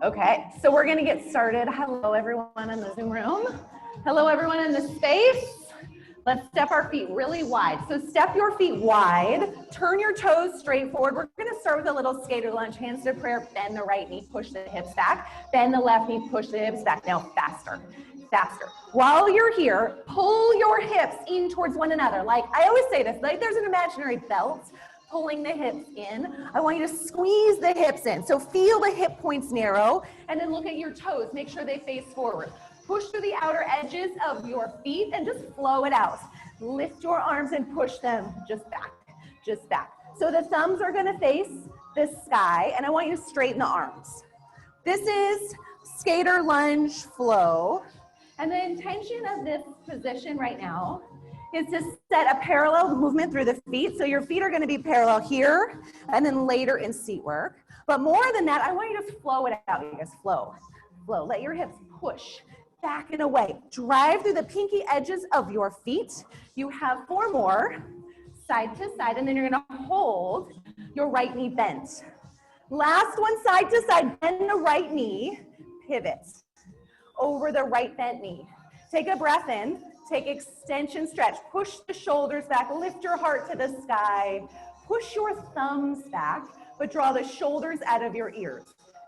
Okay, so we're gonna get started. Hello everyone in the Zoom room. Hello everyone in the space. Let's step our feet really wide. So step your feet wide, turn your toes straight forward. We're gonna start with a little skater lunge, hands to prayer, bend the right knee, push the hips back, bend the left knee, push the hips back. Now faster, faster. While you're here, pull your hips in towards one another. Like I always say this, like there's an imaginary belt pulling the hips in. I want you to squeeze the hips in. So feel the hip points narrow, and then look at your toes. Make sure they face forward. Push through the outer edges of your feet and just flow it out. Lift your arms and push them just back, just back. So the thumbs are gonna face the sky, and I want you to straighten the arms. This is skater lunge flow. And the intention of this position right now is to set a parallel movement through the feet. So your feet are gonna be parallel here and then later in seat work. But more than that, I want you to flow it out. You guys flow, flow. Let your hips push back and away. Drive through the pinky edges of your feet. You have 4 more, side to side, and then you're gonna hold your right knee bent. Last one, side to side, bend the right knee, pivot over the right bent knee. Take a breath in. Take extension stretch, push the shoulders back, lift your heart to the sky, push your thumbs back, but draw the shoulders out of your ears.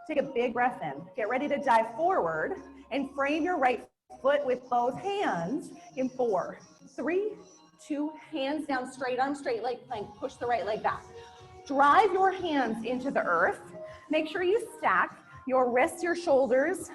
Take a big breath in. Get ready to dive forward and frame your right foot with both hands in 4, 3, 2, hands down, straight arm, straight leg plank, push the right leg back. Drive your hands into the earth. Make sure you stack your wrists, your shoulders,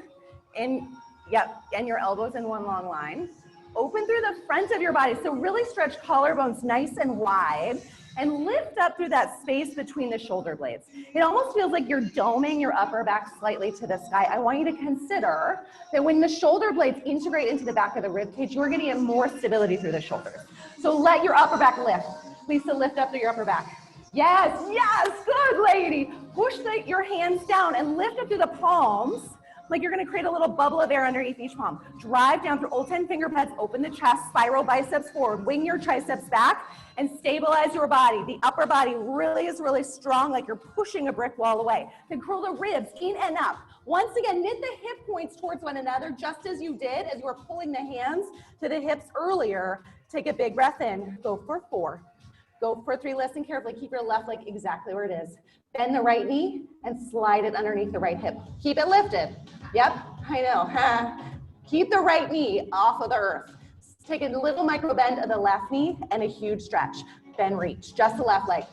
and your elbows in one long line. Open through the front of your body. So really stretch collarbones nice and wide and lift up through that space between the shoulder blades. It almost feels like you're doming your upper back slightly to the sky. I want you to consider that when the shoulder blades integrate into the back of the rib cage, you're gonna get more stability through the shoulders. So let your upper back lift. Lisa, lift up through your upper back. Yes, yes, good lady. Push your hands down and lift up through the palms. Like you're gonna create a little bubble of air underneath each palm. Drive down through old 10 finger pads, open the chest, spiral biceps forward, wing your triceps back, and stabilize your body. The upper body really is really strong, like you're pushing a brick wall away. Then curl the ribs in and up. Once again, knit the hip points towards one another, just as you did as you were pulling the hands to the hips earlier. Take a big breath in, go for 4. Go for 3, listen carefully, keep your left leg exactly where it is. Bend the right knee and slide it underneath the right hip. Keep it lifted. Yep, I know. Keep the right knee off of the earth. Take a little micro bend of the left knee and a huge stretch. Then reach, just the left leg,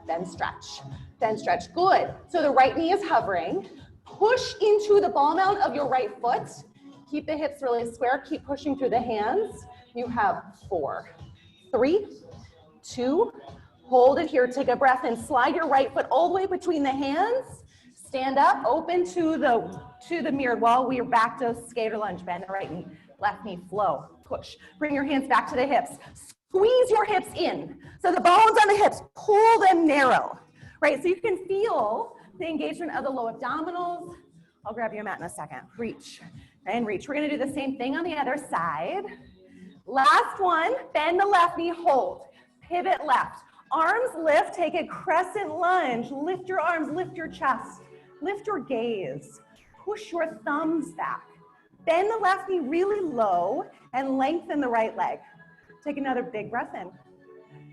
then stretch. Then stretch, good. So the right knee is hovering. Push into the ball mount of your right foot. Keep the hips really square, keep pushing through the hands. You have 4, 3, 2, hold it here, take a breath in, slide your right foot all the way between the hands, stand up, open to the mirrored wall. We are back to skater lunge, bend the right knee, left knee, flow, push. Bring your hands back to the hips, squeeze your hips in. So the bones on the hips, pull them narrow, right? So you can feel the engagement of the low abdominals. I'll grab your mat in a second. Reach and reach. We're gonna do the same thing on the other side. Last one, bend the left knee, hold. Pivot left, arms lift, take a crescent lunge, lift your arms, lift your chest, lift your gaze, push your thumbs back, bend the left knee really low and lengthen the right leg. Take another big breath in.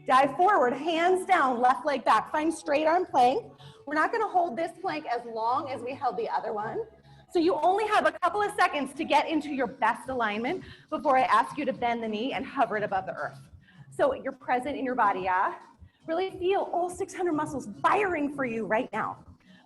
Dive forward, hands down, left leg back, find straight arm plank. We're not gonna hold this plank as long as we held the other one. So you only have a couple of seconds to get into your best alignment before I ask you to bend the knee and hover it above the earth. So you're present in your body, yeah? Really feel all 600 muscles firing for you right now.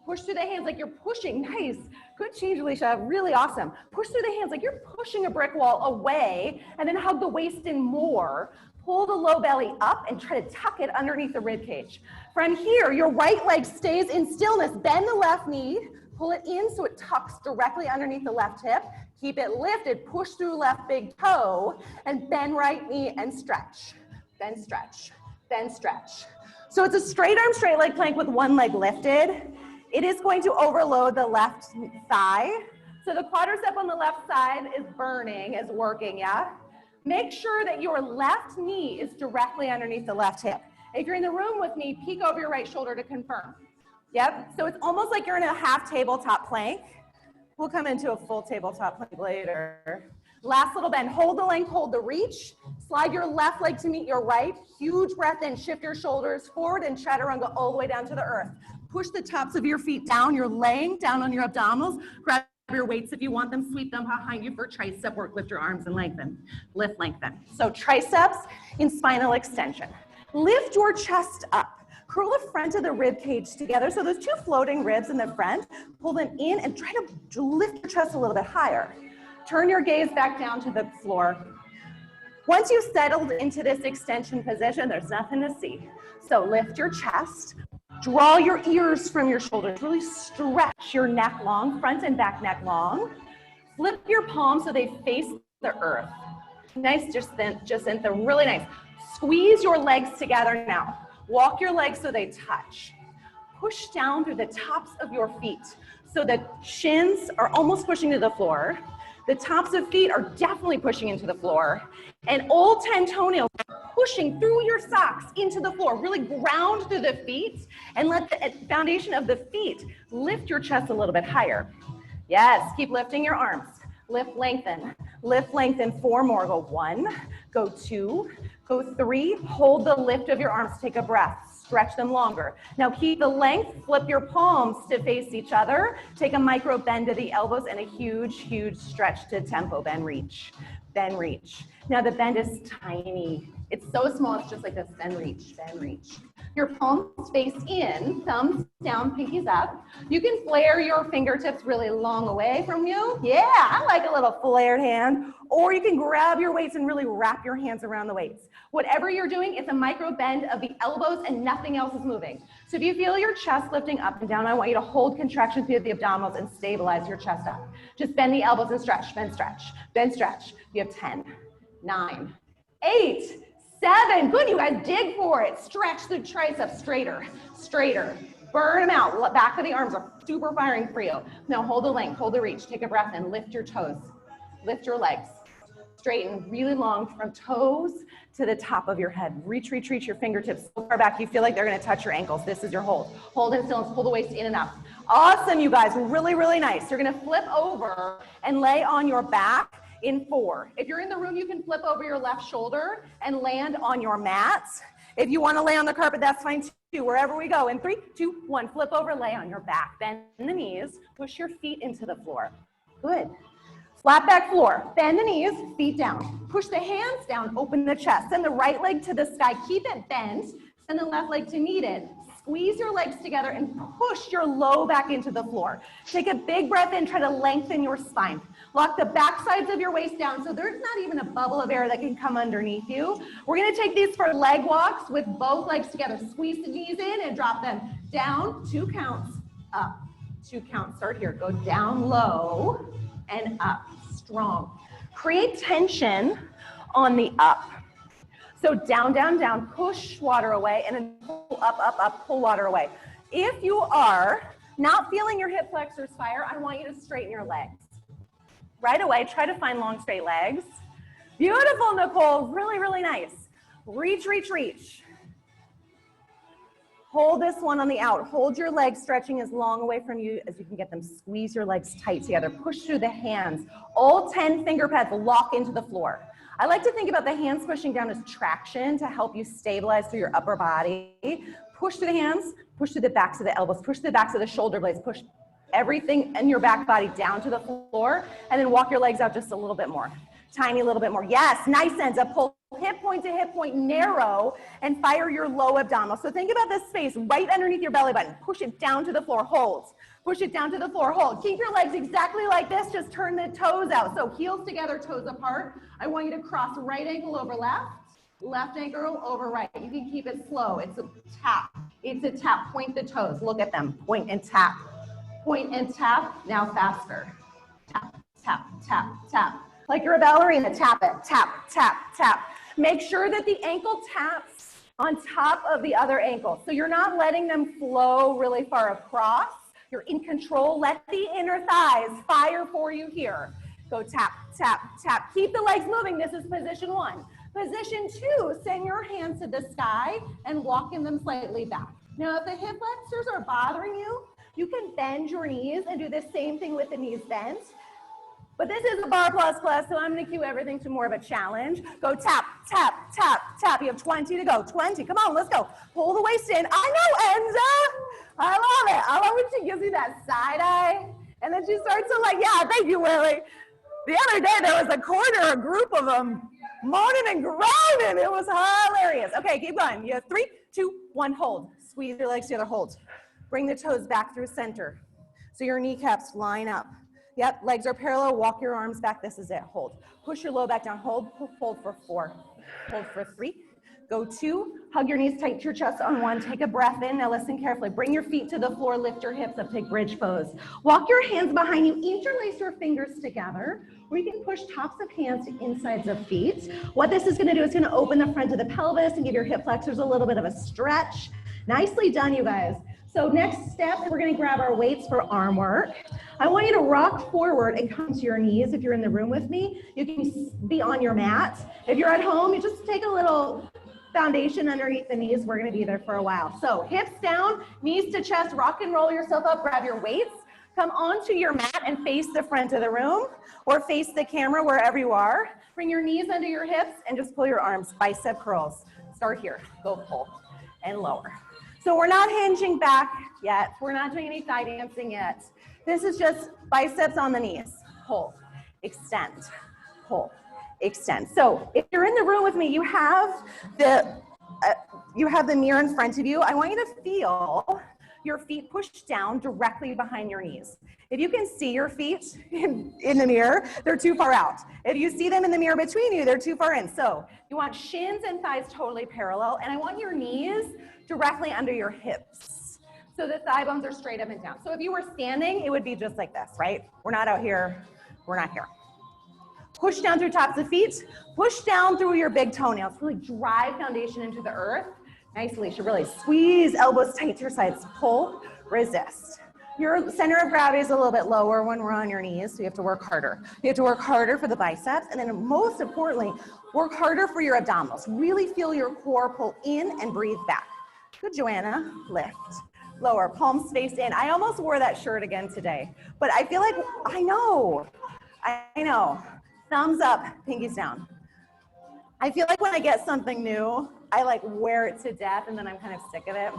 Push through the hands like you're pushing. Nice. Good change, Alicia. Really awesome. Push through the hands like you're pushing a brick wall away, and then hug the waist in more. Pull the low belly up and try to tuck it underneath the rib cage. From here, your right leg stays in stillness. Bend the left knee. Pull it in so it tucks directly underneath the left hip. Keep it lifted. Push through left big toe, and bend right knee and stretch. Then stretch, then stretch. So it's a straight arm, straight leg plank with one leg lifted. It is going to overload the left thigh. So the quadricep on the left side is burning, is working, yeah? Make sure that your left knee is directly underneath the left hip. If you're in the room with me, peek over your right shoulder to confirm. Yep, so it's almost like you're in a half tabletop plank. We'll come into a full tabletop plank later. Last little bend, hold the length, hold the reach. Slide your left leg to meet your right. Huge breath in, shift your shoulders forward and chaturanga all the way down to the earth. Push the tops of your feet down. You're laying down on your abdominals. Grab your weights if you want them, sweep them behind you for tricep work. Lift your arms and lengthen. Lift, lengthen. So triceps in spinal extension. Lift your chest up. Curl the front of the rib cage together. So those two floating ribs in the front, pull them in and try to lift your chest a little bit higher. Turn your gaze back down to the floor. Once you've settled into this extension position, there's nothing to see. So lift your chest, draw your ears from your shoulders, really stretch your neck long, front and back neck long. Flip your palms so they face the earth. Nice, Jacinta, really nice. Squeeze your legs together now. Walk your legs so they touch. Push down through the tops of your feet so the shins are almost pushing to the floor. The tops of feet are definitely pushing into the floor. And all 10 toenails are pushing through your socks into the floor. Really ground through the feet and let the foundation of the feet lift your chest a little bit higher. Yes, keep lifting your arms. Lift, lengthen. Lift, lengthen. 4 more. Go 1, go 2, go 3. Hold the lift of your arms. Take a breath. Stretch them longer. Now keep the length. Flip your palms to face each other. Take a micro bend to the elbows and a huge, huge stretch to tempo. Bend, reach. Bend, reach. Now the bend is tiny. It's so small, it's just like this. Bend, reach. Bend, reach. Your palms face in, thumbs down, pinkies up. You can flare your fingertips really long away from you. Yeah, I like a little flared hand. Or you can grab your weights and really wrap your hands around the weights. Whatever you're doing, it's a micro bend of the elbows and nothing else is moving. So if you feel your chest lifting up and down, I want you to hold contraction through the abdominals and stabilize your chest up. Just bend the elbows and stretch, bend, stretch, bend, stretch. You have 10, 9, 8, 7, good, you guys dig for it. Stretch the triceps straighter, straighter. Burn them out. Back of the arms are super firing for you. Now hold the length, hold the reach. Take a breath in, lift your toes, lift your legs. Straighten really long from toes to the top of your head. Reach, reach, reach your fingertips so far back you feel like they're gonna touch your ankles. This is your hold. Hold in stillness, pull the waist in and up. Awesome, you guys, really, really nice. You're gonna flip over and lay on your back in 4. If you're in the room, you can flip over your left shoulder and land on your mat. If you want to lay on the carpet, that's fine too. Wherever we go. In 3, 2, 1, flip over, lay on your back. Bend the knees, push your feet into the floor. Good. Flat back floor. Bend the knees, feet down. Push the hands down, open the chest. Send the right leg to the sky. Keep it bent. Send the left leg to meet it. Squeeze your legs together and push your low back into the floor. Take a big breath in, try to lengthen your spine. Lock the back sides of your waist down so there's not even a bubble of air that can come underneath you. We're gonna take these for leg walks with both legs together. Squeeze the knees in and drop them down, 2 counts, up, 2 counts. Start here, go down low and up, strong. Create tension on the up. So down, down, down, push water away, and then pull up, up, up, pull water away. If you are not feeling your hip flexors fire, I want you to straighten your legs. Right away, try to find long, straight legs. Beautiful, Nicole, really, really nice. Reach, reach, reach. Hold this one on the out. Hold your legs stretching as long away from you as you can get them. Squeeze your legs tight together. Push through the hands. All 10 finger pads lock into the floor. I like to think about the hands pushing down as traction to help you stabilize through your upper body. Push through the hands, push through the backs of the elbows, push through the backs of the shoulder blades, push everything in your back body down to the floor, and then walk your legs out just a little bit more. Tiny little bit more. Yes, nice ends up. Pull hip point to hip point, narrow, and fire your low abdominal. So think about this space right underneath your belly button. Push it down to the floor, hold. Push it down to the floor, hold. Keep your legs exactly like this, just turn the toes out. So heels together, toes apart. I want you to cross right ankle over left, left ankle over right. You can keep it slow. It's a tap. It's a tap. Point the toes. Look at them. Point and tap. Point and tap. Now faster. Tap, tap, tap, tap. Like you're a ballerina, tap it. Tap, tap, tap. Make sure that the ankle taps on top of the other ankle. So you're not letting them flow really far across. You're in control. Let the inner thighs fire for you here. Go tap, tap, tap. Keep the legs moving. This is position 1. Position 2, send your hands to the sky and walk in them slightly back. Now, if the hip flexors are bothering you, you can bend your knees and do the same thing with the knees bent. But this is a bar plus plus, so I'm gonna cue everything to more of a challenge. Go tap, tap, tap, tap. You have 20 to go. 20, come on, let's go. Pull the waist in. I know, Enza. I love it. I love when she gives you that side eye. And then she starts to like, yeah, thank you, Willie. The other day there was a group of them moaning and groaning. It was hilarious. Okay, keep going. You have 3, 2, 1, hold. Squeeze your legs together, hold. Bring the toes back through center. So your kneecaps line up. Yep, legs are parallel, walk your arms back, this is it, hold. Push your low back down, hold for 4, hold for 3, go 2, hug your knees tight to your chest on 1, take a breath in, now listen carefully, bring your feet to the floor, lift your hips up, take bridge pose. Walk your hands behind you, interlace your fingers together, or you can push tops of hands to insides of feet. What this is gonna do is gonna open the front of the pelvis and give your hip flexors a little bit of a stretch. Nicely done, you guys. So next step, we're gonna grab our weights for arm work. I want you to rock forward and come to your knees. If you're in the room with me, you can be on your mat. If you're at home, you just take a little foundation underneath the knees. We're gonna be there for a while. So hips down, knees to chest, rock and roll yourself up, grab your weights, come onto your mat and face the front of the room or face the camera wherever you are. Bring your knees under your hips and just pull your arms, bicep curls. Start here, go pull and lower. So we're not hinging back yet. We're not doing any thigh dancing yet. This is just biceps on the knees. Pull, extend, pull, extend. So if you're in the room with me, you have the mirror in front of you. I want you to feel your feet pushed down directly behind your knees. If you can see your feet in the mirror, they're too far out. If you see them in the mirror between you, they're too far in. So you want shins and thighs totally parallel, and I want your knees directly under your hips. So the thigh bones are straight up and down. So if you were standing, it would be just like this, right? We're not out here, we're not here. Push down through tops of feet, push down through your big toenails. Really drive foundation into the earth. Nice, Alicia, really squeeze elbows tight to your sides. Pull, resist. Your center of gravity is a little bit lower when we're on your knees, so you have to work harder. You have to work harder for the biceps, and then most importantly, work harder for your abdominals. Really feel your core pull in and breathe back. Good, Joanna, lift. Lower, palms face in. I almost wore that shirt again today, but I feel like, I know. Thumbs up, pinkies down. I feel like when I get something new, I like wear it to death and then I'm kind of sick of it.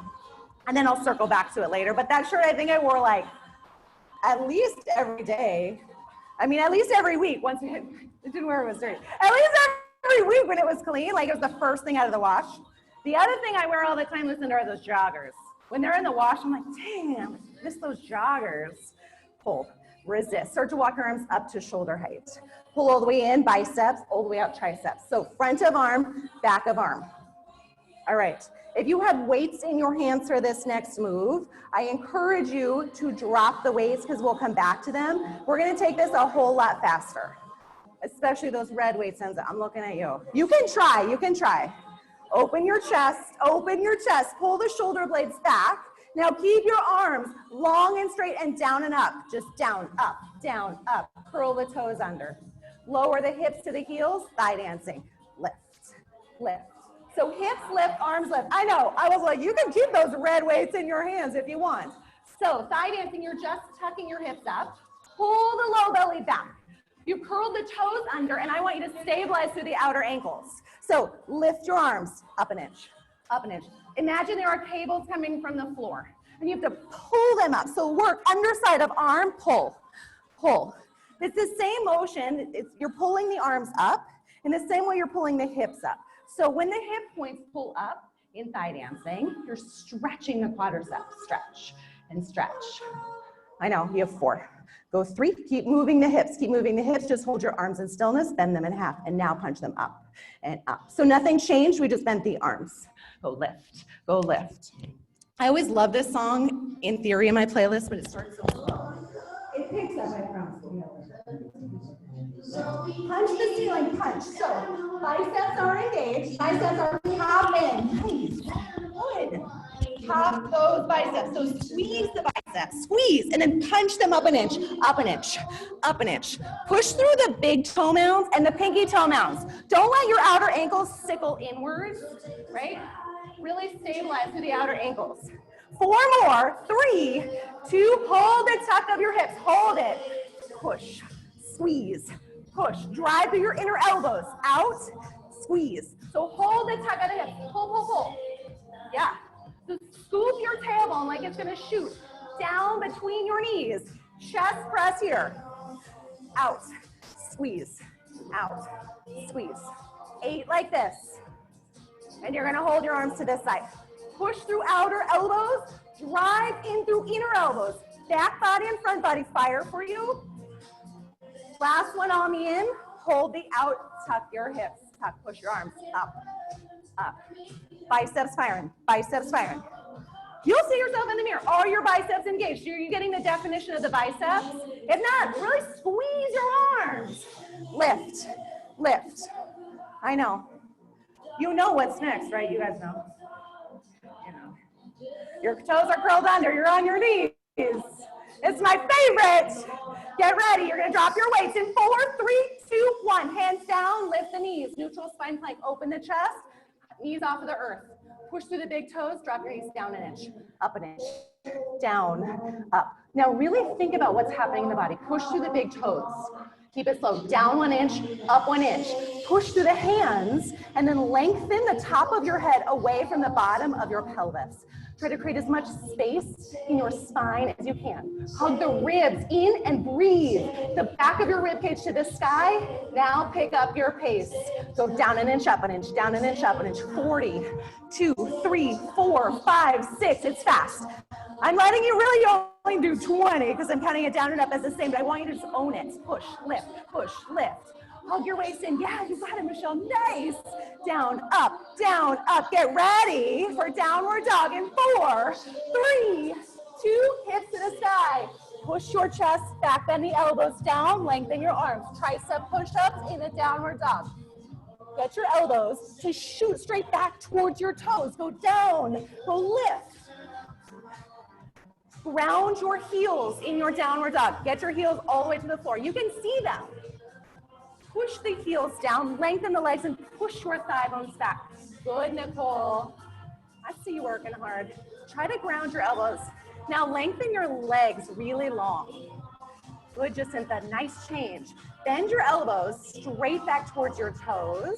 And then I'll circle back to it later. But that shirt, I think I wore like at least every day. I mean, at least every week once it didn't wear it was dirty. At least every week when it was clean, like it was the first thing out of the wash. The other thing I wear all the time, listen to, are those joggers. When they're in the wash, I'm like, damn, I miss those joggers. Pull, resist. Start to walk your arms up to shoulder height. Pull all the way in, biceps, all the way out, triceps. So front of arm, back of arm. All right. If you have weights in your hands for this next move, I encourage you to drop the weights because we'll come back to them. We're going to take this a whole lot faster, especially those red weights. I'm looking at you. You can try. You can try. Open your chest, pull the shoulder blades back. Now keep your arms long and straight and down and up. Just down, up, curl the toes under. Lower the hips to the heels, thigh dancing. Lift, lift. So hips lift, arms lift. I know, I was like, you can keep those red weights in your hands if you want. So thigh dancing, you're just tucking your hips up. Pull the low belly back. You curled the toes under, and I want you to stabilize through the outer ankles. So lift your arms up an inch, up an inch. Imagine there are cables coming from the floor, and you have to pull them up. So work underside of arm, pull, pull. It's the same motion. You're pulling the arms up in the same way you're pulling the hips up. So when the hip points pull up in thigh dancing, you're stretching the quadriceps. Stretch and stretch. I know, you have 4. Go 3, keep moving the hips, just hold your arms in stillness, bend them in half, and now punch them up and up. So nothing changed, we just bent the arms. Go lift, go lift. I always love this song in theory in my playlist, but it starts so slow. It picks up, I promise. Punch the ceiling, punch. So biceps are engaged, biceps are popping. Nice, good. Pop those biceps. So squeeze the biceps, squeeze, and then punch them up an inch, up an inch, up an inch. Push through the big toe mounds and the pinky toe mounds. Don't let your outer ankles sickle inwards, right? Really stabilize through the outer ankles. 4 more, 3, 2, hold the tuck of your hips, hold it. Push, squeeze, push, drive through your inner elbows, out, squeeze. So hold the tuck of the hips, pull, pull, pull. Yeah, so scoop your tailbone like it's gonna shoot down between your knees. Chest press here, out, squeeze, out, squeeze. 8 like this. And you're gonna hold your arms to this side. Push through outer elbows, drive in through inner elbows. Back body and front body fire for you. Last one on the in, hold the out, tuck your hips. Tuck, push your arms up, up. Biceps firing, biceps firing. You'll see yourself in the mirror. Are your biceps engaged? Are you getting the definition of the biceps? If not, really squeeze your arms. Lift, lift. I know. You know what's next, right? You guys know. You know. Your toes are curled under, you're on your knees. It's my favorite. Get ready, you're gonna drop your weights in 4, 3, 2, 1. Hands down, lift the knees. Neutral spine plank, open the chest, knees off of the earth. Push through the big toes, drop your knees down an inch, up an inch, down, up. Now really think about what's happening in the body. Push through the big toes. Keep it slow, down 1 inch, up 1 inch. Push through the hands and then lengthen the top of your head away from the bottom of your pelvis. Try to create as much space in your spine as you can. Hug the ribs in and breathe. The back of your rib cage to the sky. Now pick up your pace. Go down an inch, up an inch, down an inch, up an inch. 40, 2, 3, 4, 5, 6. It's fast. I'm letting you really only do 20 because I'm counting it down and up as the same, but I want you to just own it. Push, lift, lift. Hug your waist in. Yeah, you got it, Michelle. Nice. Down, up, down, up. Get ready for downward dog in 4, 3, 2, hips to the sky. Push your chest back, bend the elbows down, lengthen your arms. Tricep push-ups in a downward dog. Get your elbows to shoot straight back towards your toes. Go down, go lift. Ground your heels in your downward dog. Get your heels all the way to the floor. You can see them. Push the heels down, lengthen the legs, and push your thigh bones back. Good, Nicole. I see you working hard. Try to ground your elbows. Now lengthen your legs really long. Good, Jacinta, nice change. Bend your elbows straight back towards your toes.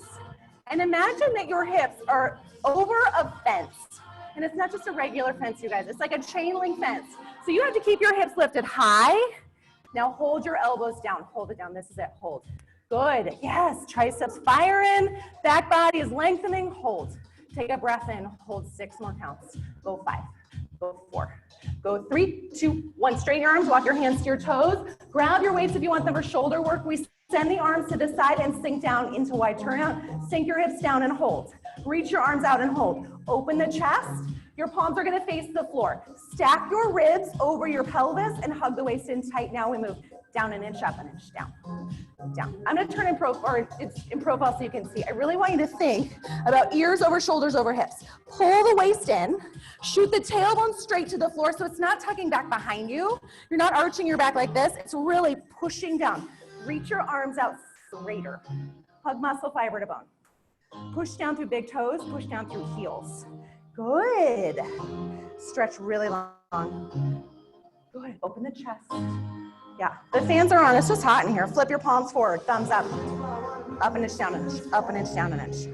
And imagine that your hips are over a fence. And it's not just a regular fence, you guys. It's like a chain link fence. So you have to keep your hips lifted high. Now hold your elbows down. Hold it down. This is it. Hold. Good. Yes. Triceps firing. Back body is lengthening. Hold. Take a breath in. Hold 6 more counts. Go 5. Go 4. Go 3, 2, 1. Straighten your arms. Walk your hands to your toes. Grab your weights if you want them for shoulder work. We send the arms to the side and sink down into wide turnout. Sink your hips down and hold. Reach your arms out and hold. Open the chest. Your palms are going to face the floor. Stack your ribs over your pelvis and hug the waist in tight. Now we move down an inch, up an inch, down, down. I'm going to turn in profile so you can see. I really want you to think about ears over shoulders over hips. Pull the waist in. Shoot the tailbone straight to the floor so it's not tucking back behind you. You're not arching your back like this. It's really pushing down. Reach your arms out straighter. Hug muscle fiber to bone. Push down through big toes. Push down through heels. Good. Stretch really long. Good. Open the chest. Yeah, the fans are on. It's just hot in here. Flip your palms forward. Thumbs up. Up an inch, down an inch. Up an inch, down an inch.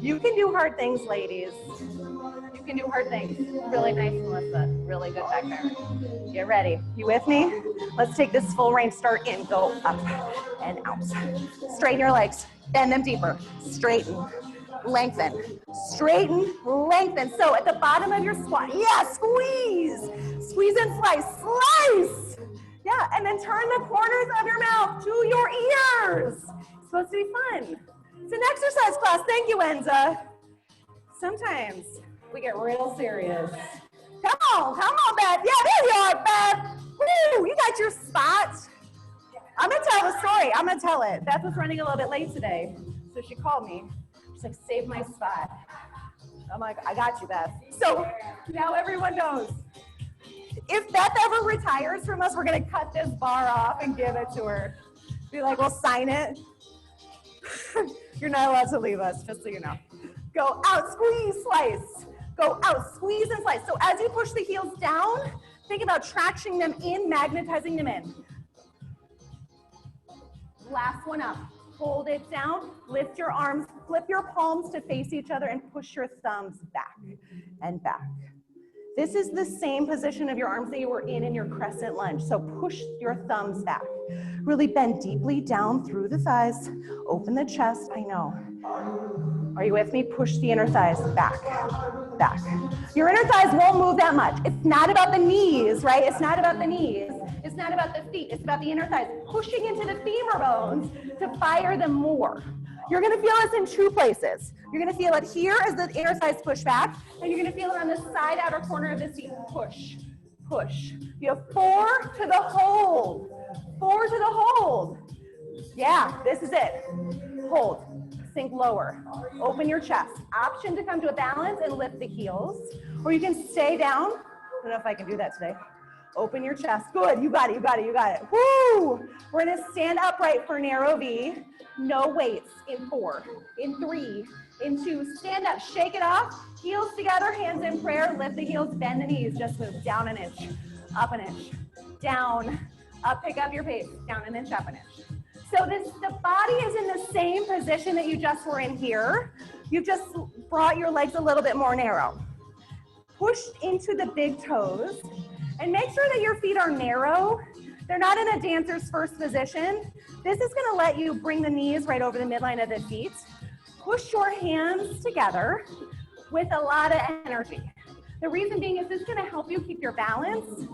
You can do hard things, ladies. You can do hard things. Really nice, Melissa. Really good back there. Get ready. You with me? Let's take this full range. Start in. Go up and out. Straighten your legs. Bend them deeper. Straighten. Lengthen. Straighten. Lengthen. So at the bottom of your squat, yeah, squeeze. Squeeze and slice. Slice. Yeah, and then turn the corners of your mouth to your ears. It's supposed to be fun. It's an exercise class. Thank you, Enza. Sometimes we get real serious. Come on, Beth. Yeah, there you are, Beth. Woo, you got your spot. I'm going to tell the story. I'm going to tell it. Beth was running a little bit late today, so she called me. She's like, save my spot. I'm like, I got you, Beth. So now everyone knows. If Beth ever retires from us, we're going to cut this bar off and give it to her. Be like, we'll sign it. You're not allowed to leave us, just so you know. Go out, squeeze, slice. Go out, squeeze and slice. So as you push the heels down, think about tractioning them in, magnetizing them in. Last one up. Hold it down, lift your arms, flip your palms to face each other and push your thumbs back and back. This is the same position of your arms that you were in your crescent lunge. So push your thumbs back. Really bend deeply down through the thighs. Open the chest, I know. Are you with me? Push the inner thighs back, back. Your inner thighs won't move that much. It's not about the knees, right? It's not about the knees. It's not about the feet. It's about the inner thighs. Pushing into the femur bones to fire them more. You're gonna feel this in two places. You're gonna feel it here as the inner thighs push back, and you're gonna feel it on the side outer corner of the seat. Push, push. You have 4 to the hold. 4 to the hold. Yeah, this is it. Hold. Sink lower. Open your chest. Option to come to a balance and lift the heels. Or you can stay down. I don't know if I can do that today. Open your chest. Good. You got it. You got it. You got it. Woo! We're going to stand upright for narrow V. No weights. In 4. In 3. In 2. Stand up. Shake it off. Heels together. Hands in prayer. Lift the heels. Bend the knees. Just move. Down an inch. Up an inch. Down. Up. Pick up your pace. Down an inch. Up an inch. So the body is in the same position that you just were in here. You've just brought your legs a little bit more narrow. Push into the big toes and make sure that your feet are narrow. They're not in a dancer's first position. This is gonna let you bring the knees right over the midline of the feet. Push your hands together with a lot of energy. The reason being is this is gonna help you keep your balance,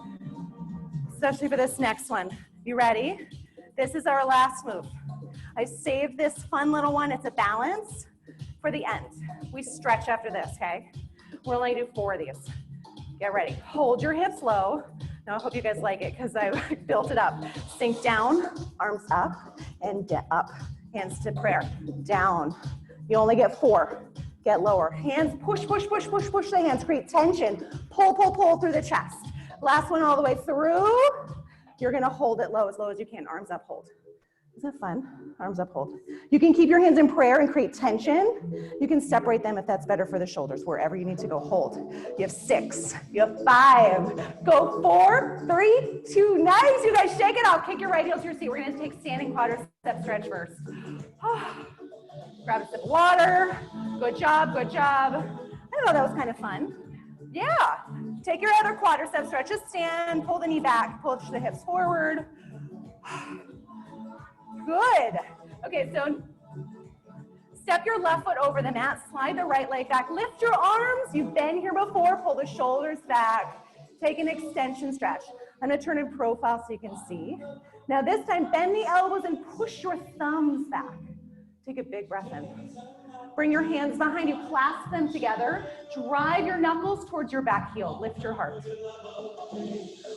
especially for this next one. You ready? This is our last move. I saved this fun little one. It's a balance for the end. We stretch after this, okay? We'll only do 4 of these. Get ready. Hold your hips low. Now I hope you guys like it because I built it up. Sink down, arms up, and up. Hands to prayer. Down. You only get 4. Get lower. Hands, push, push, push, push, push the hands. Create tension. Pull, pull, pull through the chest. Last one all the way through. You're gonna hold it low as you can. Arms up, hold. Isn't that fun? Arms up, hold. You can keep your hands in prayer and create tension. You can separate them if that's better for the shoulders, wherever you need to go, hold. You have 6, you have 5, go 4, 3, 2, nice. You guys shake it off. Kick your right heel to your seat. We're gonna take standing quadricep stretch first. Grab a sip of water. Good job, good job. I know that was kind of fun. Yeah, take your other quadricep stretch, just stand, pull the knee back, pull the hips forward. Good. Okay, so step your left foot over the mat, slide the right leg back, lift your arms. You've been here before, pull the shoulders back, take an extension stretch. I'm gonna turn in profile so you can see. Now this time, bend the elbows and push your thumbs back. Take a big breath in. Bring your hands behind you, clasp them together. Drive your knuckles towards your back heel. Lift your heart.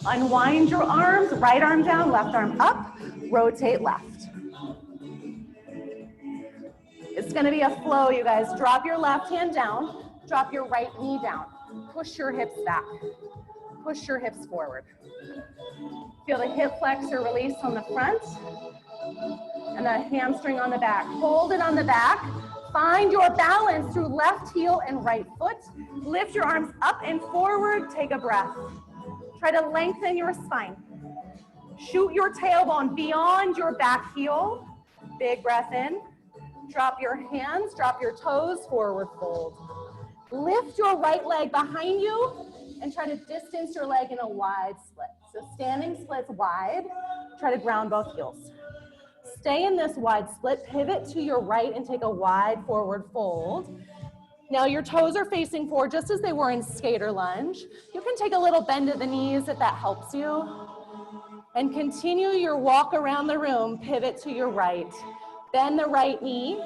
Unwind your arms, right arm down, left arm up. Rotate left. It's gonna be a flow, you guys. Drop your left hand down, drop your right knee down. Push your hips back. Push your hips forward. Feel the hip flexor release on the front and the hamstring on the back. Hold it on the back. Find your balance through left heel and right foot. Lift your arms up and forward. Take a breath. Try to lengthen your spine. Shoot your tailbone beyond your back heel. Big breath in. Drop your hands, drop your toes, forward fold. Lift your right leg behind you and try to distance your leg in a wide split. So standing splits wide. Try to ground both heels. Stay in this wide split, pivot to your right and take a wide forward fold. Now your toes are facing forward just as they were in skater lunge. You can take a little bend of the knees if that helps you. And continue your walk around the room, pivot to your right. Bend the right knee,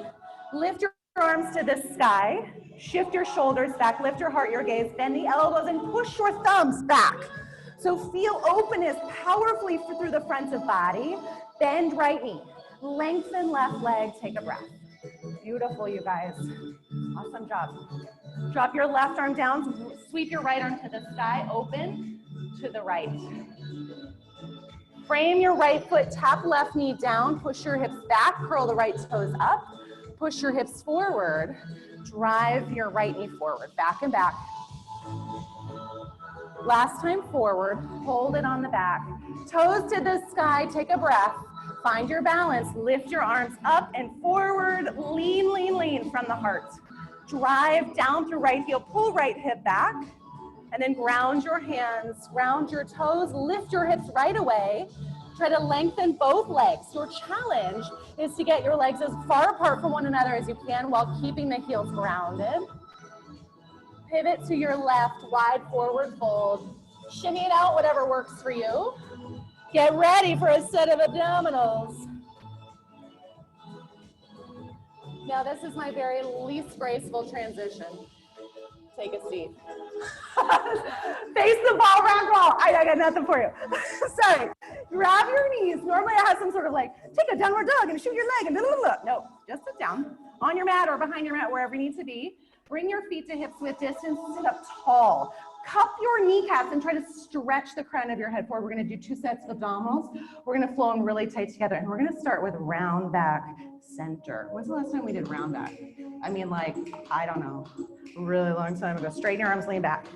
lift your arms to the sky, shift your shoulders back, lift your heart, your gaze, bend the elbows and push your thumbs back. So feel openness powerfully through the front of body. Bend right knee. Lengthen left leg, take a breath. Beautiful, you guys. Awesome job. Drop your left arm down, sweep your right arm to the sky, open to the right. Frame your right foot, tap left knee down, push your hips back, curl the right toes up. Push your hips forward. Drive your right knee forward, back and back. Last time forward, hold it on the back. Toes to the sky, take a breath. Find your balance, lift your arms up and forward, lean, lean, lean from the heart. Drive down through right heel, pull right hip back, and then ground your hands, ground your toes, lift your hips right away. Try to lengthen both legs. Your challenge is to get your legs as far apart from one another as you can while keeping the heels grounded. Pivot to your left, wide forward fold. Shimmy it out, whatever works for you. Get ready for a set of abdominals. Now this is my very least graceful transition. Take a seat. Face the ball, rock roll. I got nothing for you. Sorry. Grab your knees. Normally I have some sort of like, take a downward dog and shoot your leg and blah, blah, blah. No, just sit down on your mat or behind your mat, wherever you need to be. Bring your feet to hips width distance, sit up tall. Cup your kneecaps and try to stretch the crown of your head forward. We're gonna do 2 sets of abdominals. We're gonna flow them really tight together. And we're gonna start with round back center. When's the last time we did round back? I mean, like, I don't know, a really long time ago. Straighten your arms, lean back.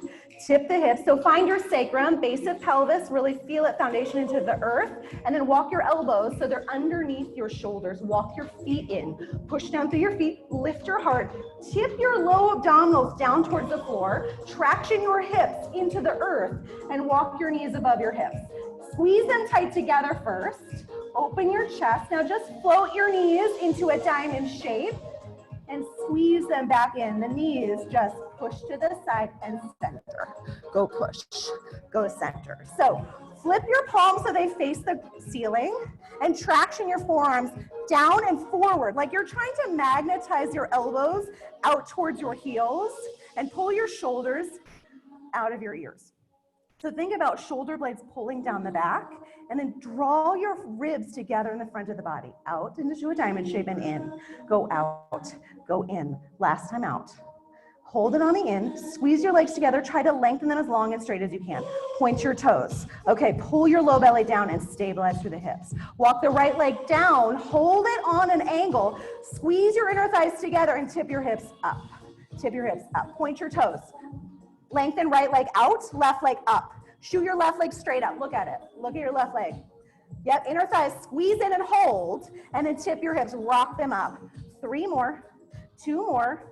Tip the hips. So find your sacrum, base of pelvis, really feel it, foundation into the earth, and then walk your elbows so they're underneath your shoulders. Walk your feet in. Push down through your feet, lift your heart, tip your low abdominals down towards the floor, traction your hips into the earth, and walk your knees above your hips. Squeeze them tight together first. Open your chest. Now just float your knees into a diamond shape and squeeze them back in. The knees just push to the side and center. Go push, go center. So flip your palms so they face the ceiling and traction your forearms down and forward, like you're trying to magnetize your elbows out towards your heels and pull your shoulders out of your ears. So think about shoulder blades pulling down the back and then draw your ribs together in the front of the body. Out into a diamond shape and in. Go out, go in. Last time out. Hold it on the in, squeeze your legs together, try to lengthen them as long and straight as you can. Point your toes. Okay, pull your low belly down and stabilize through the hips. Walk the right leg down, hold it on an angle, squeeze your inner thighs together and tip your hips up. Tip your hips up, point your toes. Lengthen right leg out, left leg up. Shoot your left leg straight up, look at it. Look at your left leg. Yep, inner thighs, squeeze in and hold, and then tip your hips, rock them up. 3 more, 2 more.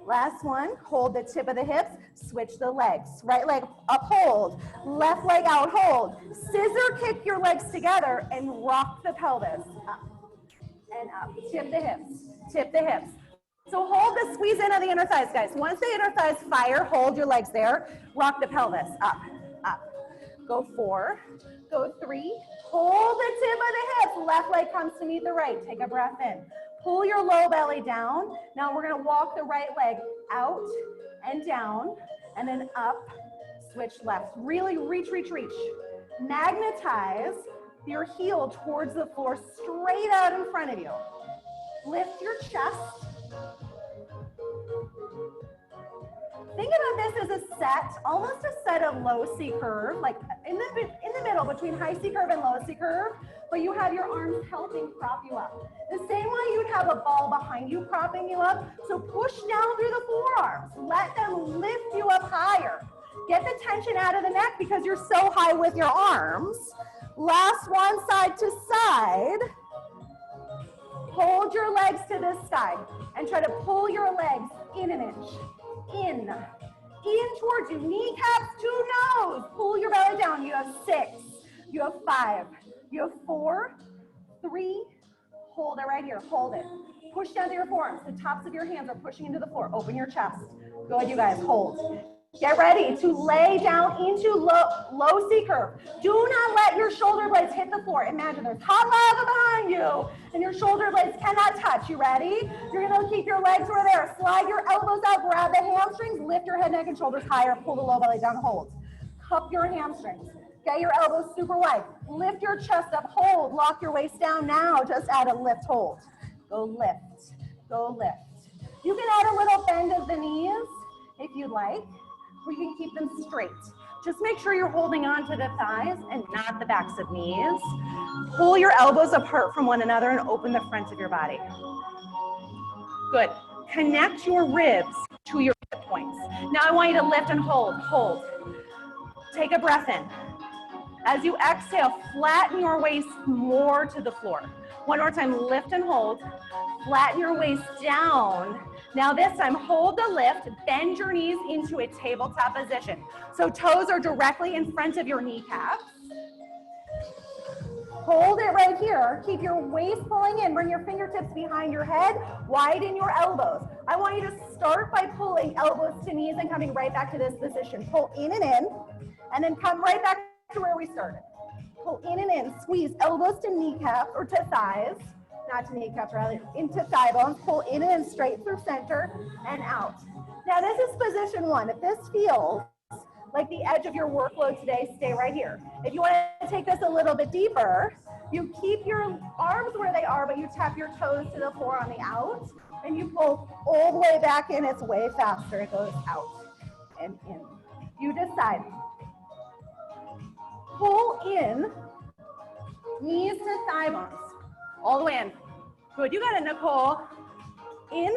Last one, hold the tip of the hips, switch the legs. Right leg up, hold. Left leg out, hold. Scissor kick your legs together and rock the pelvis. Up and up. Tip the hips, tip the hips. So hold the squeeze in of the inner thighs, guys. Once the inner thighs fire, hold your legs there. Rock the pelvis, up, up. Go 4, go 3. Hold the tip of the hips. Left leg comes to meet the right. Take a breath in. Pull your low belly down. Now we're gonna walk the right leg out and down and then up, switch left. Really reach, reach, reach. Magnetize your heel towards the floor, straight out in front of you. Lift your chest. Think about this as a set, almost a set of low C curve, like in the middle between high C curve and low C curve, but you have your arms helping prop you up. The same way you'd have a ball behind you propping you up, so push down through the forearms. Let them lift you up higher. Get the tension out of the neck because you're so high with your arms. Last one, side to side. Hold your legs to this side and try to pull your legs in an inch. In towards you, kneecaps to nose. Pull your belly down. You have 6, you have 5, you have 4, 3. Hold it right here, hold it. Push down to your forearms. The tops of your hands are pushing into the floor. Open your chest. Go ahead, you guys, hold. Get ready to lay down into low C curve. Do not let your shoulder blades hit the floor. Imagine there's hot lava behind you and your shoulder blades cannot touch. You ready? You're gonna keep your legs where they're. Slide your elbows out, grab the hamstrings, lift your head, neck, and shoulders higher, pull the low belly down, hold. Cup your hamstrings. Get your elbows super wide. Lift your chest up, hold. Lock your waist down now. Just add a lift, hold. Go lift, go lift. You can add a little bend of the knees if you'd like. Or you can keep them straight. Just make sure you're holding on to the thighs and not the backs of knees. Pull your elbows apart from one another and open the front of your body. Good. Connect your ribs to your hip points. Now I want you to lift and hold. Hold. Take a breath in. As you exhale, flatten your waist more to the floor. One more time, lift and hold. Flatten your waist down. Now this time, hold the lift, bend your knees into a tabletop position. So toes are directly in front of your kneecaps. Hold it right here. Keep your waist pulling in. Bring your fingertips behind your head. Widen your elbows. I want you to start by pulling elbows to knees and coming right back to this position. Pull in, and then come right back to where we started. Pull in, squeeze elbows to kneecaps or to thighs, not to kneecaps, rather, into thigh bones. Pull in and straight through center and out. Now this is position one. If this feels like the edge of your workload today, stay right here. If you want to take this a little bit deeper, you keep your arms where they are, but you tap your toes to the floor on the out, and you pull all the way back in. It's way faster. It goes out and in. You decide. Pull in, knees to thigh bones, all the way in. Good, you got it, Nicole. In,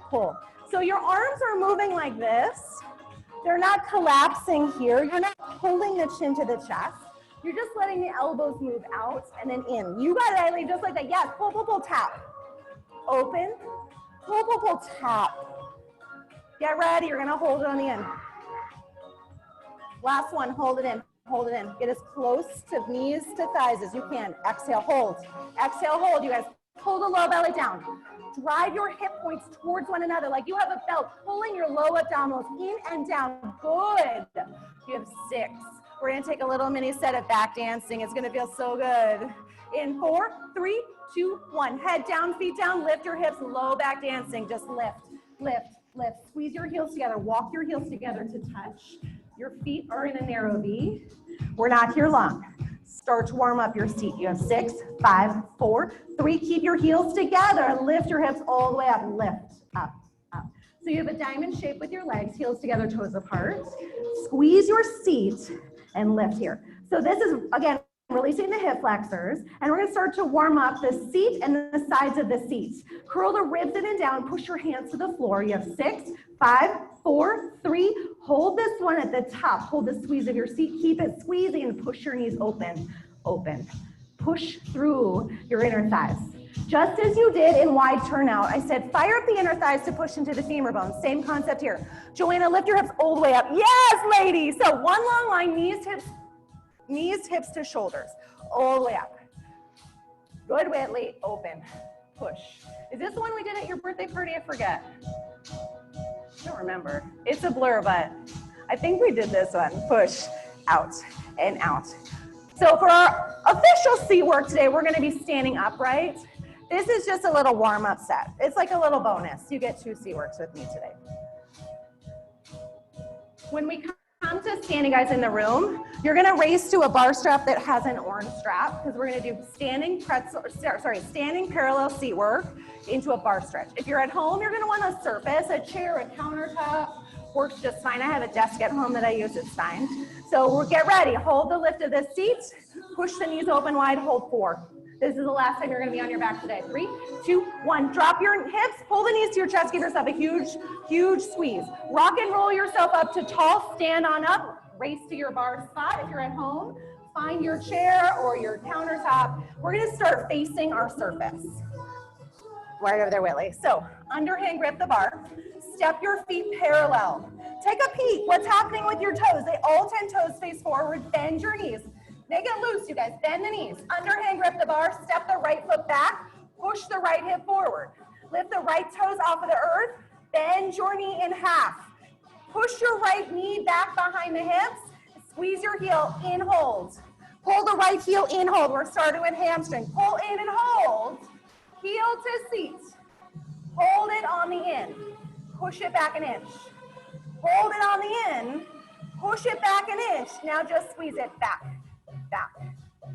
pull. So your arms are moving like this. They're not collapsing here. You're not pulling the chin to the chest. You're just letting the elbows move out and then in. You got it, Eileen, just like that. Yes, pull, pull, pull, tap. Open, pull, pull, pull, tap. Get ready, you're gonna hold it on the end. Last one, hold it in. Hold it in. Get as close to knees to thighs as you can. Exhale, hold. Exhale, hold. You guys pull the low belly down. Drive your hip points towards one another like you have a belt, pulling your low abdominals in and down. Good. You have 6. We're going to take a little mini set of back dancing. It's going to feel so good. In 4, 3, 2, 1. Head down, feet down. Lift your hips. Low back dancing. Just lift, lift, lift. Squeeze your heels together. Walk your heels together to touch. Your feet are in a narrow V. We're not here long. Start to warm up your seat. You have 6, 5, 4, 3. Keep your heels together. Lift your hips all the way up. Lift, up, up. So you have a diamond shape with your legs, heels together, toes apart. Squeeze your seat and lift here. So this is, again, releasing the hip flexors, and we're going to start to warm up the seat and the sides of the seat. Curl the ribs in and down. Push your hands to the floor. You have 6, 5, 4, 3. Hold this one at the top. Hold the squeeze of your seat. Keep it squeezing and push your knees open, open. Push through your inner thighs. Just as you did in wide turnout, I said fire up the inner thighs to push into the femur bones. Same concept here. Joanna, lift your hips all the way up. Yes, ladies. So one long line, knees, hips to shoulders, all the way up. Good, Whitley, open, push. Is this the one we did at your birthday party? I forget. I don't remember. It's a blur, but I think we did this one. Push, out, and out. So for our official seat work today, we're gonna be standing upright. This is just a little warm-up set. It's like a little bonus. You get 2 seat works with me today. When we come to standing, guys, in the room, you're gonna race to a bar strap that has an orange strap, because we're gonna do standing parallel seat work into a bar stretch. If you're at home, you're gonna want a surface, a chair, a countertop, works just fine. I have a desk at home that I use, it's fine. So we'll get ready, hold the lift of the seat, push the knees open wide, hold 4. This is the last time you're gonna be on your back today. 3, 2, 1. Drop your hips, pull the knees to your chest, give yourself a huge, huge squeeze. Rock and roll yourself up to tall, stand on up, race to your bar spot. If you're at home, find your chair or your countertop. We're gonna start facing our surface. Right over there, Whitley. So, underhand grip the bar. Step your feet parallel. Take a peek. What's happening with your toes? They all 10 toes face forward. Bend your knees. Make it loose, you guys. Bend the knees. Underhand grip the bar. Step the right foot back. Push the right hip forward. Lift the right toes off of the earth. Bend your knee in half. Push your right knee back behind the hips. Squeeze your heel in, hold. Pull the right heel in, hold. We're starting with hamstring. Pull in and hold. Heel to seat. Hold it on the in. Push it back an inch. Hold it on the in. Push it back an inch. Now just squeeze it back, back,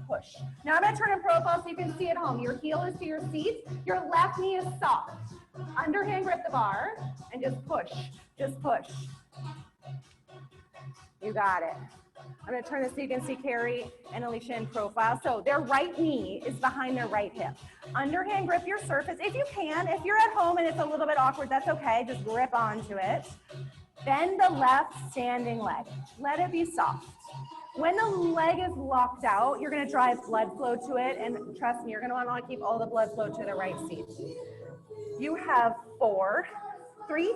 push. Now I'm going to turn in profile so you can see at home. Your heel is to your seat. Your left knee is soft. Underhand grip the bar and just push. Just push. You got it. I'm gonna turn this so you can see Carrie and Alicia in profile. So their right knee is behind their right hip. Underhand grip your surface if you can. If you're at home and it's a little bit awkward, that's okay. Just grip onto it. Bend the left standing leg. Let it be soft. When the leg is locked out, you're gonna drive blood flow to it, and trust me, you're gonna wanna keep all the blood flow to the right seat. You have 4, 3,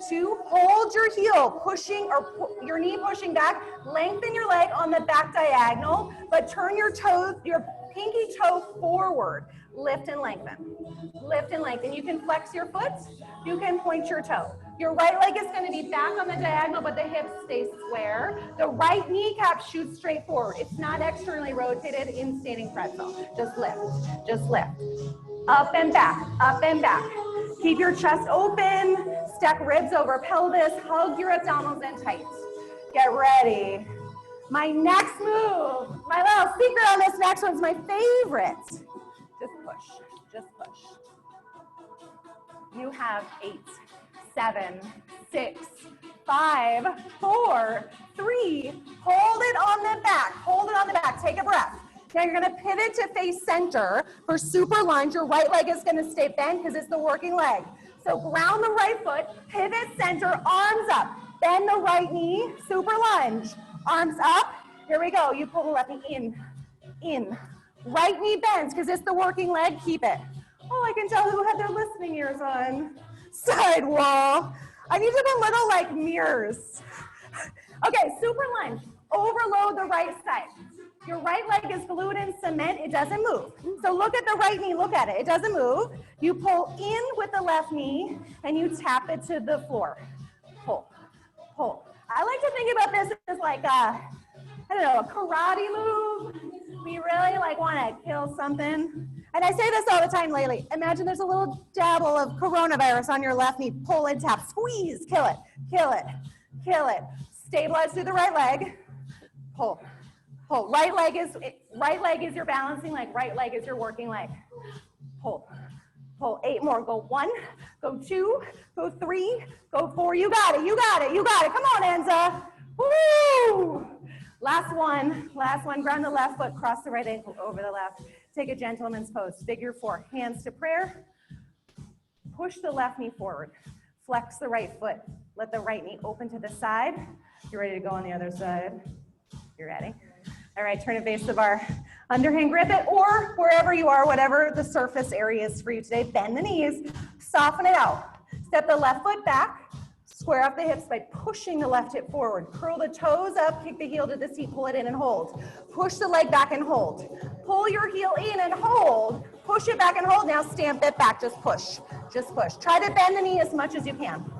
2, hold your heel, pushing or your knee pushing back, lengthen your leg on the back diagonal, but turn your toes, your pinky toe forward, lift and lengthen. Lift and lengthen. You can flex your foot, you can point your toe. Your right leg is going to be back on the diagonal, but the hips stay square. The right kneecap shoots straight forward. It's not externally rotated in standing pretzel. Just lift, just lift. Up and back, up and back. Keep your chest open, stack ribs over pelvis, hug your abdominals in tight. Get ready. My next move, my little secret on this next one's my favorite. Just push, just push. You have 8, 7, 6, 5, 4, 3. Hold it on the back, hold it on the back, take a breath. Now you're gonna pivot to face center for super lunge. Your right leg is gonna stay bent because it's the working leg. So ground the right foot, pivot center, arms up. Bend the right knee, super lunge. Arms up, here we go. You pull the left knee in. Right knee bends because it's the working leg, keep it. Oh, I can tell who had their listening ears on. Side wall. I need to put little like mirrors. Okay, super lunge. Overload the right side. Your right leg is glued in cement, it doesn't move. So look at the right knee, look at it, it doesn't move. You pull in with the left knee and you tap it to the floor. Pull, pull. I like to think about this as like a, I don't know, a karate move. We really like wanna kill something. And I say this all the time lately. Imagine there's a little dabble of coronavirus on your left knee. Pull and tap, squeeze, kill it, kill it, kill it. Stabilize through the right leg, pull. Pull. Right leg is your balancing leg. Right leg is your working leg. Pull. Pull. 8 more. Go 1, go 2, go 3, go 4. You got it. You got it. You got it. Come on, Enza. Woo! Last one. Last one. Ground the left foot. Cross the right ankle over the left. Take a gentleman's pose. Figure 4. Hands to prayer. Push the left knee forward. Flex the right foot. Let the right knee open to the side. You're ready to go on the other side. You ready? All right, turn to base of our underhand grip it, or wherever you are, whatever the surface area is for you today, bend the knees, soften it out. Step the left foot back, square up the hips by pushing the left hip forward. Curl the toes up, kick the heel to the seat, pull it in and hold. Push the leg back and hold. Pull your heel in and hold. Push it back and hold. Now stamp it back, just push, just push. Try to bend the knee as much as you can.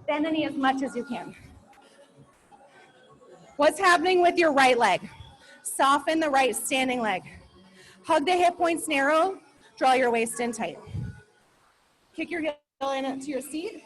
Bend the knee as much as you can. What's happening with your right leg? Soften the right standing leg. Hug the hip points narrow. Draw your waist in tight. Kick your heel in to your seat.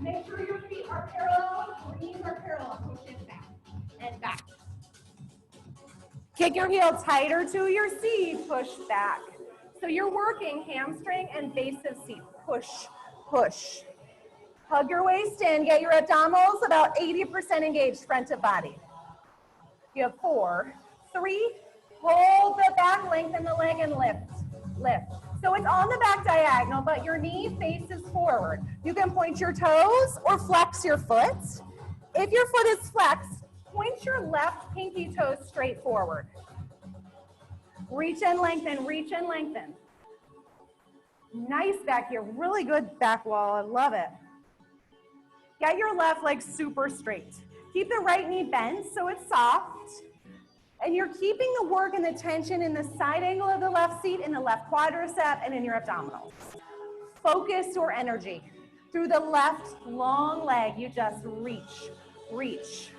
Make sure your feet are parallel, your knees are parallel. Push it back and back. Kick your heel tighter to your seat, push back. So you're working hamstring and base of seat. Push, push. Hug your waist in, get your abdominals about 80% engaged front of body. You have 4, 3, hold the back, lengthen the leg and lift, lift. So it's on the back diagonal, but your knee faces forward. You can point your toes or flex your foot. If your foot is flexed, point your left pinky toe straight forward. Reach and lengthen, reach and lengthen. Nice back here, really good back wall, I love it. Get your left leg super straight. Keep the right knee bent so it's soft. And you're keeping the work and the tension in the side angle of the left seat, in the left quadricep, and in your abdominals. Focus your energy. Through the left long leg, you just reach, reach.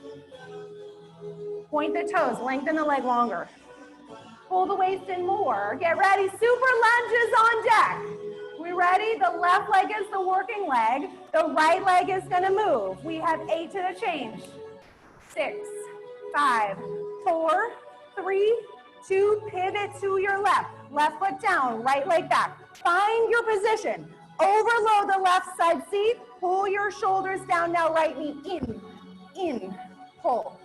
Point the toes, lengthen the leg longer. Pull the waist in more. Get ready, super lunges on deck. We ready? The left leg is the working leg. The right leg is gonna move. We have 8 to the change. 6, 5, 4, 3, 2, pivot to your left. Left foot down, right leg back. Find your position. Overload the left side seat. Pull your shoulders down now, right knee in, pull.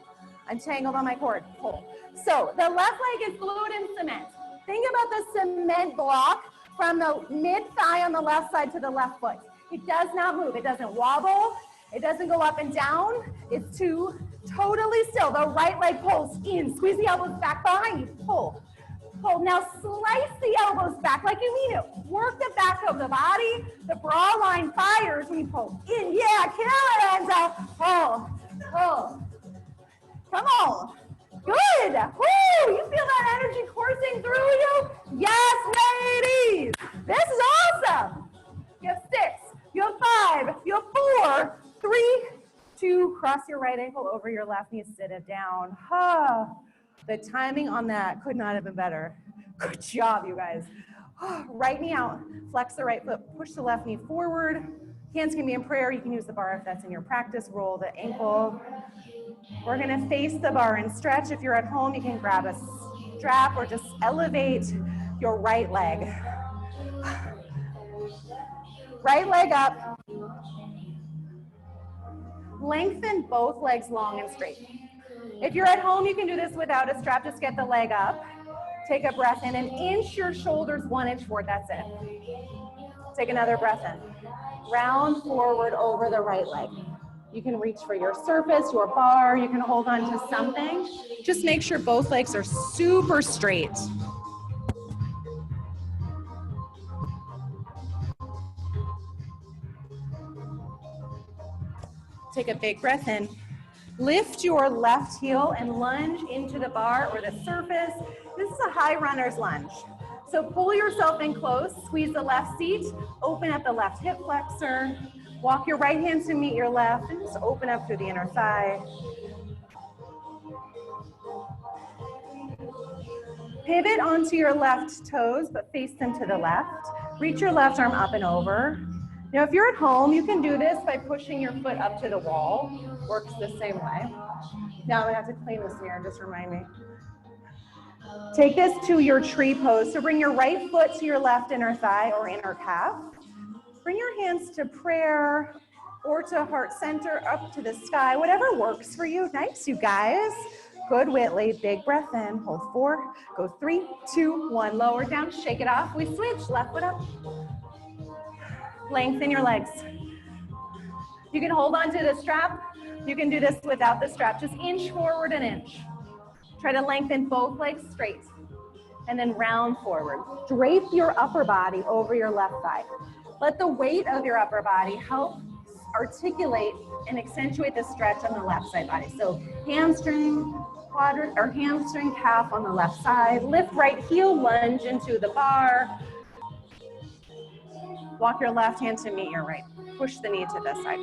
I'm tangled on my cord, pull. So the left leg is glued in cement. Think about the cement block from the mid-thigh on the left side to the left foot. It does not move. It doesn't wobble. It doesn't go up and down. It's totally still. The right leg pulls in. Squeeze the elbows back behind you. Pull. Pull. Now slice the elbows back like you mean it. Work the back of the body. The bra line fires when you pull in. Yeah, kill it, Enzo. Pull. Pull. Come on. Good. Woo! You feel that energy coursing through you? Yes, ladies. This is awesome. You have 6. You have 5. You have 4. 3, 2. Cross your right ankle over your left knee. Sit it down. The timing on that could not have been better. Good job, you guys. Right knee out. Flex the right foot. Push the left knee forward. Hands can be in prayer. You can use the bar if that's in your practice. Roll the ankle. We're gonna face the bar and stretch. If you're at home, you can grab a strap or just elevate your right leg. Right leg up. Lengthen both legs long and straight. If you're at home, you can do this without a strap. Just get the leg up. Take a breath in and inch your shoulders 1 inch forward. That's it. Take another breath in. Round forward over the right leg. You can reach for your surface, your bar. You can hold on to something. Just make sure both legs are super straight. Take a big breath in. Lift your left heel and lunge into the bar or the surface. This is a high runner's lunge. So pull yourself in close, squeeze the left seat, open up the left hip flexor, walk your right hand to meet your left, and just open up through the inner thigh. Pivot onto your left toes, but face them to the left. Reach your left arm up and over. Now, if you're at home, you can do this by pushing your foot up to the wall. Works the same way. Now I'm gonna have to clean this mirror, just remind me. Take this to your tree pose. So bring your right foot to your left inner thigh or inner calf. Bring your hands to prayer or to heart center, up to the sky, whatever works for you. Nice, you guys. Good, Whitley. Big breath in. Hold 4. Go 3, 2, 1. Lower down. Shake it off. We switch. Left foot up. Lengthen your legs. You can hold on to the strap. You can do this without the strap. Just inch forward an inch. Try to lengthen both legs straight. And then round forward. Drape your upper body over your left thigh. Let the weight of your upper body help articulate and accentuate the stretch on the left side body. So hamstring, quadrant, or hamstring calf on the left side. Lift right heel, lunge into the bar. Walk your left hand to meet your right. Push the knee to this side.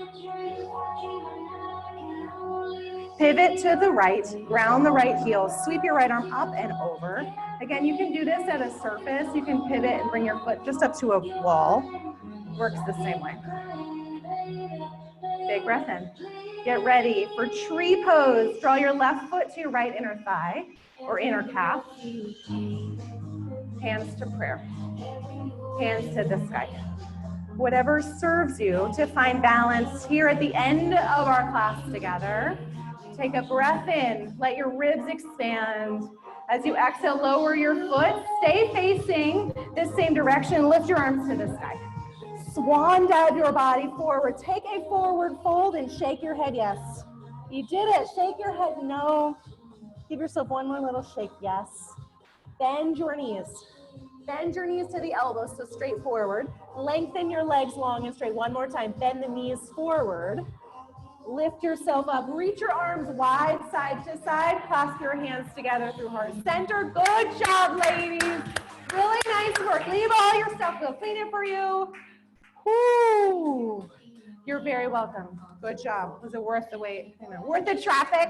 Pivot to the right, ground the right heel, sweep your right arm up and over. Again, you can do this at a surface. You can pivot and bring your foot just up to a wall. Works the same way. Big breath in. Get ready for tree pose. Draw your left foot to your right inner thigh or inner calf. Hands to prayer. Hands to the sky. Whatever serves you to find balance here at the end of our class together. Take a breath in. Let your ribs expand. As you exhale, lower your foot. Stay facing the same direction. Lift your arms to the sky. Swan dive your body forward. Take a forward fold and shake your head, yes. You did it. Shake your head, no. Give yourself one more little shake, yes. Bend your knees. Bend your knees to the elbows, so straight forward. Lengthen your legs long and straight. One more time. Bend the knees forward. Lift yourself up. Reach your arms wide, side to side. Clasp your hands together through heart center. Good job, ladies. Really nice work. Leave all your stuff. We'll clean it for you. Woo. You're very welcome. Good job. Was it worth the wait? I know. Worth the traffic?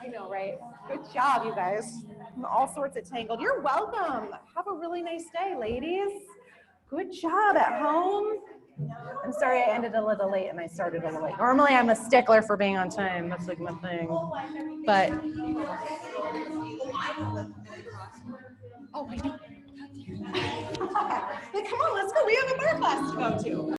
I know, right? Good job, you guys. All sorts of tangled. You're welcome. Have a really nice day, ladies. Good job at home. I'm sorry I ended a little late and I started a little late. Normally I'm a stickler for being on time. That's like my thing. But oh, we do. Come on, let's go. We have a bar class to go to.